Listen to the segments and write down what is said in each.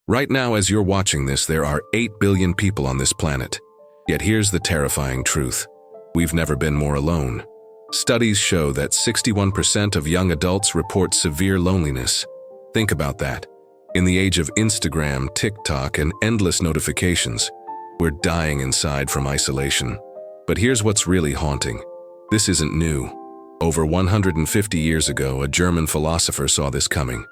Right now, as you're watching this, there are 8 billion people on this planet. Yet here's the terrifying truth. We've never been more alone. Studies show that 61% of young adults report severe loneliness. Think about that. In the age of Instagram, TikTok, and endless notifications, we're dying inside from isolation. But here's what's really haunting. This isn't new. Over 150 years ago, a German philosopher saw this coming.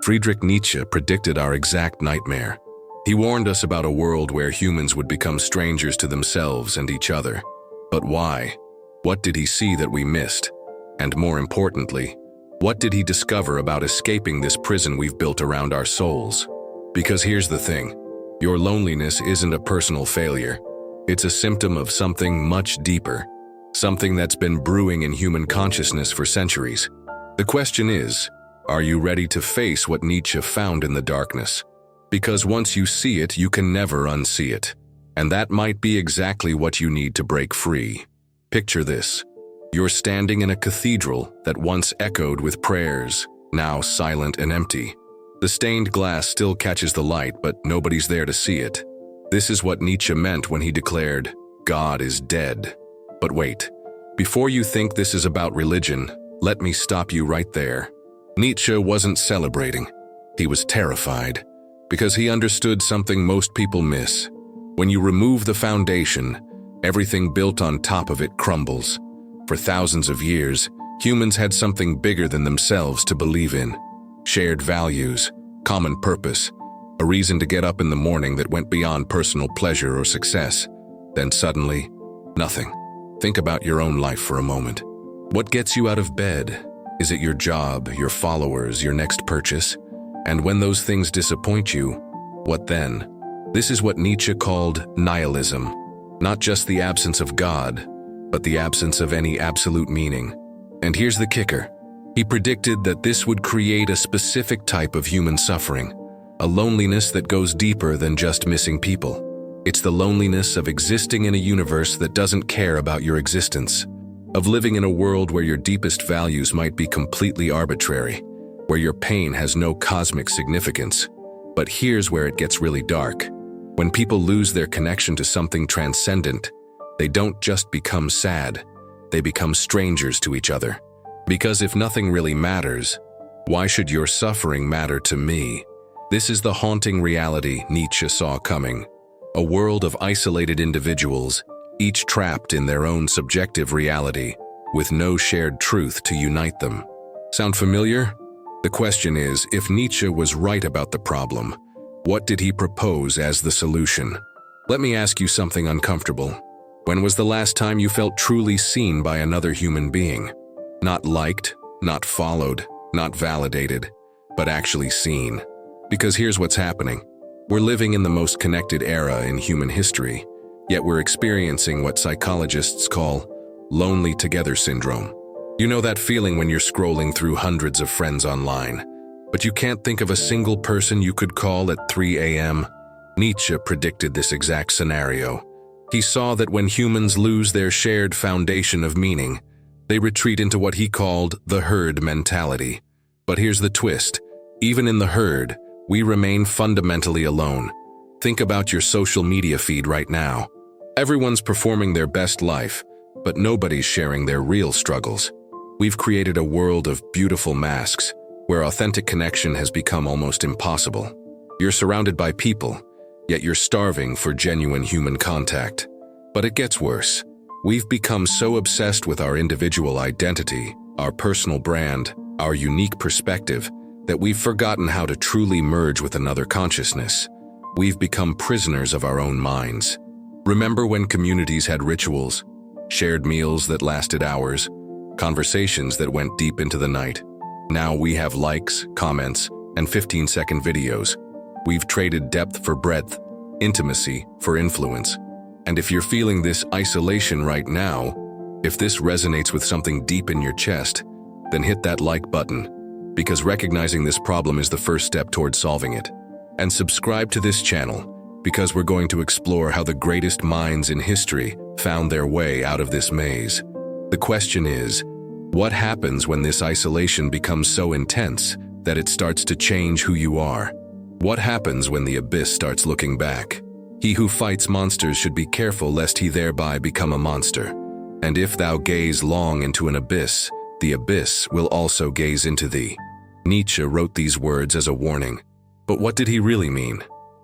Friedrich Nietzsche predicted our exact nightmare. He warned us about a world where humans would become strangers to themselves and each other. But why? What did he see that we missed? And more importantly, what did he discover about escaping this prison we've built around our souls? Because here's the thing. Your loneliness isn't a personal failure. It's a symptom of something much deeper. Something that's been brewing in human consciousness for centuries. The question is, are you ready to face what Nietzsche found in the darkness? Because once you see it, you can never unsee it. And that might be exactly what you need to break free. Picture this. You're standing in a cathedral that once echoed with prayers, now silent and empty. The stained glass still catches the light, but nobody's there to see it. This is what Nietzsche meant when he declared, "God is dead." But wait, before you think this is about religion, let me stop you right there. Nietzsche wasn't celebrating. He was terrified, because he understood something most people miss. When you remove the foundation, everything built on top of it crumbles. For thousands of years, humans had something bigger than themselves to believe in. Shared values, common purpose, a reason to get up in the morning that went beyond personal pleasure or success. Then suddenly, nothing. Think about your own life for a moment. What gets you out of bed? Is it your job, your followers, your next purchase? And when those things disappoint you, what then? This is what Nietzsche called nihilism. Not just the absence of God, but the absence of any absolute meaning. And here's the kicker. He predicted that this would create a specific type of human suffering, a loneliness that goes deeper than just missing people. It's the loneliness of existing in a universe that doesn't care about your existence, of living in a world where your deepest values might be completely arbitrary, where your pain has no cosmic significance. But here's where it gets really dark. When people lose their connection to something transcendent, they don't just become sad, they become strangers to each other. Because if nothing really matters, why should your suffering matter to me? This is the haunting reality Nietzsche saw coming. A world of isolated individuals, each trapped in their own subjective reality, with no shared truth to unite them. Sound familiar? The question is, if Nietzsche was right about the problem, what did he propose as the solution? Let me ask you something uncomfortable. When was the last time you felt truly seen by another human being? Not liked, not followed, not validated, but actually seen. Because here's what's happening. We're living in the most connected era in human history, yet we're experiencing what psychologists call lonely together syndrome. You know that feeling when you're scrolling through hundreds of friends online, but you can't think of a single person you could call at 3 a.m.? Nietzsche predicted this exact scenario. He saw that when humans lose their shared foundation of meaning, they retreat into what he called the herd mentality. But here's the twist. Even in the herd, we remain fundamentally alone. Think about your social media feed right now. Everyone's performing their best life, but nobody's sharing their real struggles. We've created a world of beautiful masks, where authentic connection has become almost impossible. You're surrounded by people, yet you're starving for genuine human contact. But it gets worse. We've become so obsessed with our individual identity, our personal brand, our unique perspective, that we've forgotten how to truly merge with another consciousness. We've become prisoners of our own minds. Remember when communities had rituals, shared meals that lasted hours, conversations that went deep into the night? Now we have likes, comments, and 15-second videos. We've traded depth for breadth, intimacy for influence. And if you're feeling this isolation right now, if this resonates with something deep in your chest, then hit that like button, because recognizing this problem is the first step towards solving it. And subscribe to this channel, because we're going to explore how the greatest minds in history found their way out of this maze. The question is, what happens when this isolation becomes so intense that it starts to change who you are? What happens when the abyss starts looking back? He who fights monsters should be careful lest he thereby become a monster. And if thou gaze long into an abyss, the abyss will also gaze into thee. Nietzsche wrote these words as a warning. But what did he really mean?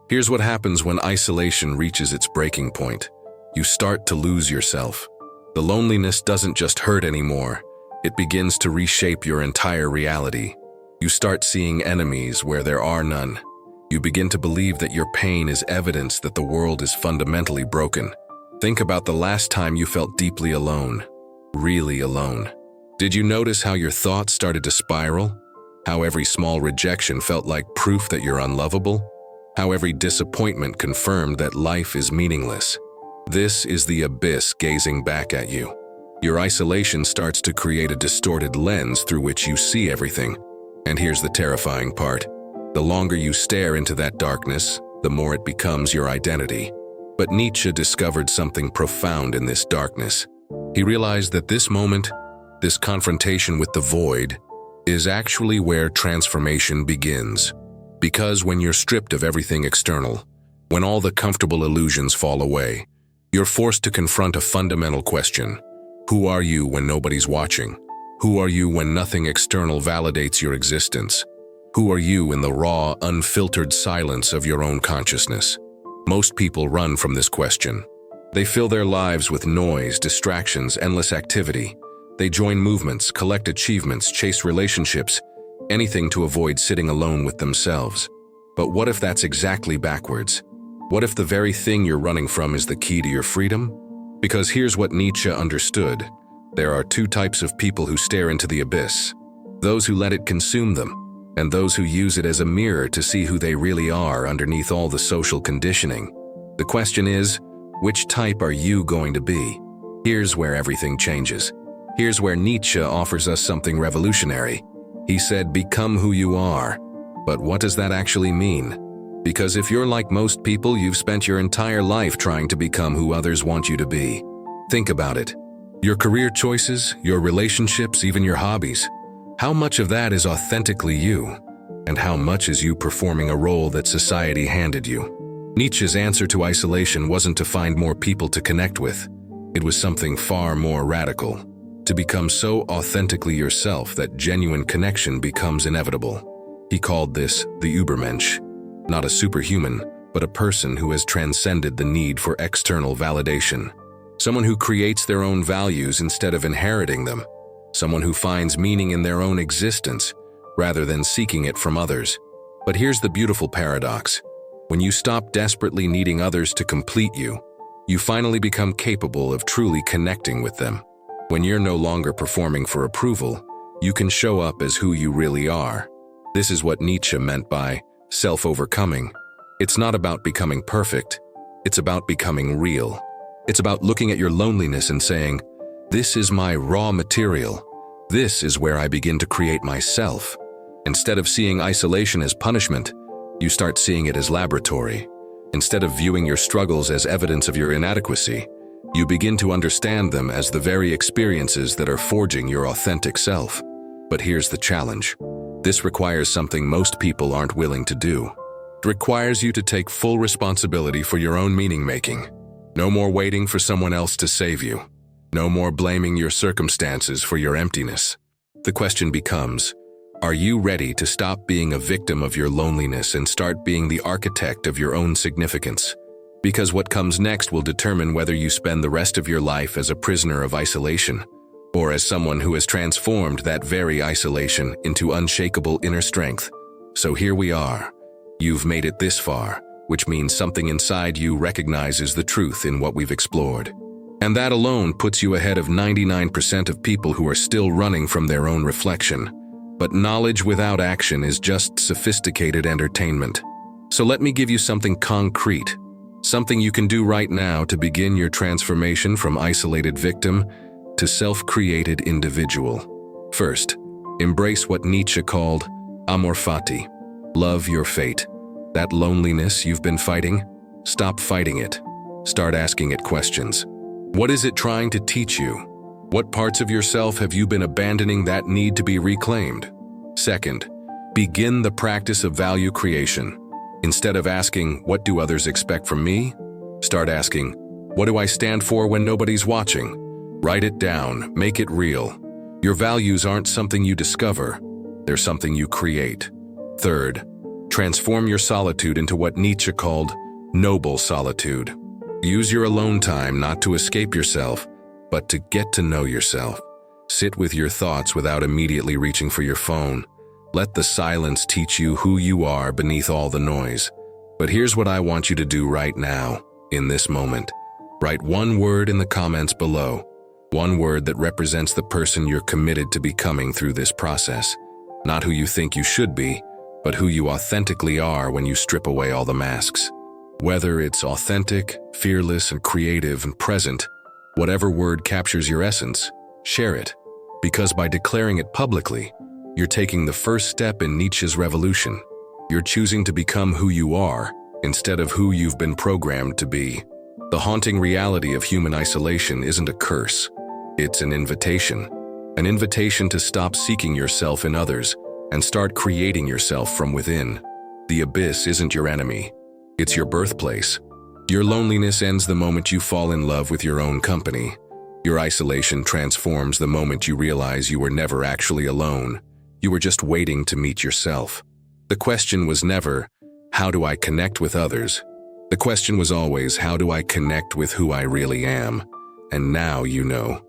Here's what happens when isolation reaches its breaking point. You start to lose yourself. The loneliness doesn't just hurt anymore. It begins to reshape your entire reality. You start seeing enemies where there are none. You begin to believe that your pain is evidence that the world is fundamentally broken. Think about the last time you felt deeply alone, really alone. Did you notice how your thoughts started to spiral? How every small rejection felt like proof that you're unlovable? How every disappointment confirmed that life is meaningless? This is the abyss gazing back at you. Your isolation starts to create a distorted lens through which you see everything. And here's the terrifying part. The longer you stare into that darkness, the more it becomes your identity. But Nietzsche discovered something profound in this darkness. He realized that this moment, this confrontation with the void, is actually where transformation begins. Because when you're stripped of everything external, when all the comfortable illusions fall away, you're forced to confront a fundamental question. Who are you when nobody's watching? Who are you when nothing external validates your existence? Who are you in the raw, unfiltered silence of your own consciousness? Most people run from this question. They fill their lives with noise, distractions, endless activity. They join movements, collect achievements, chase relationships, anything to avoid sitting alone with themselves. But what if that's exactly backwards? What if the very thing you're running from is the key to your freedom? Because here's what Nietzsche understood. There are two types of people who stare into the abyss. Those who let it consume them, and those who use it as a mirror to see who they really are underneath all the social conditioning. The question is, which type are you going to be? Here's where everything changes. Here's where Nietzsche offers us something revolutionary. He said, become who you are. But what does that actually mean? Because if you're like most people, you've spent your entire life trying to become who others want you to be. Think about it. Your career choices, your relationships, even your hobbies. How much of that is authentically you? And how much is you performing a role that society handed you? Nietzsche's answer to isolation wasn't to find more people to connect with. It was something far more radical. To become so authentically yourself that genuine connection becomes inevitable. He called this the Übermensch. Not a superhuman, but a person who has transcended the need for external validation. Someone who creates their own values instead of inheriting them. Someone who finds meaning in their own existence, rather than seeking it from others. But here's the beautiful paradox. When you stop desperately needing others to complete you, you finally become capable of truly connecting with them. When you're no longer performing for approval, you can show up as who you really are. This is what Nietzsche meant by self-overcoming. It's not about becoming perfect. It's about becoming real. It's about looking at your loneliness and saying, this is my raw material. This is where I begin to create myself. Instead of seeing isolation as punishment, you start seeing it as laboratory. Instead of viewing your struggles as evidence of your inadequacy, you begin to understand them as the very experiences that are forging your authentic self. But here's the challenge. This requires something most people aren't willing to do. It requires you to take full responsibility for your own meaning-making. No more waiting for someone else to save you. No more blaming your circumstances for your emptiness. The question becomes, are you ready to stop being a victim of your loneliness and start being the architect of your own significance? Because what comes next will determine whether you spend the rest of your life as a prisoner of isolation, or as someone who has transformed that very isolation into unshakable inner strength. So here we are. You've made it this far, which means something inside you recognizes the truth in what we've explored. And that alone puts you ahead of 99% of people who are still running from their own reflection. But knowledge without action is just sophisticated entertainment. So let me give you something concrete, something you can do right now to begin your transformation from isolated victim to self-created individual. First, embrace what Nietzsche called amor fati. Love your fate. That loneliness you've been fighting, stop fighting it. Start asking it questions. What is it trying to teach you? What parts of yourself have you been abandoning that need to be reclaimed? Second, begin the practice of value creation. Instead of asking, what do others expect from me? Start asking, what do I stand for when nobody's watching? Write it down, make it real. Your values aren't something you discover, they're something you create. Third, transform your solitude into what Nietzsche called noble solitude. Use your alone time not to escape yourself, but to get to know yourself. Sit with your thoughts without immediately reaching for your phone. Let the silence teach you who you are beneath all the noise. But here's what I want you to do right now, in this moment. Write one word in the comments below. One word that represents the person you're committed to becoming through this process. Not who you think you should be, but who you authentically are when you strip away all the masks. Whether it's authentic, fearless, and creative and present, whatever word captures your essence, share it. Because by declaring it publicly, you're taking the first step in Nietzsche's revolution. You're choosing to become who you are instead of who you've been programmed to be. The haunting reality of human isolation isn't a curse. It's an invitation. An invitation to stop seeking yourself in others and start creating yourself from within. The abyss isn't your enemy. It's your birthplace. Your loneliness ends the moment you fall in love with your own company. Your isolation transforms the moment you realize you were never actually alone. You were just waiting to meet yourself. The question was never, how do I connect with others? The question was always, how do I connect with who I really am? And now you know.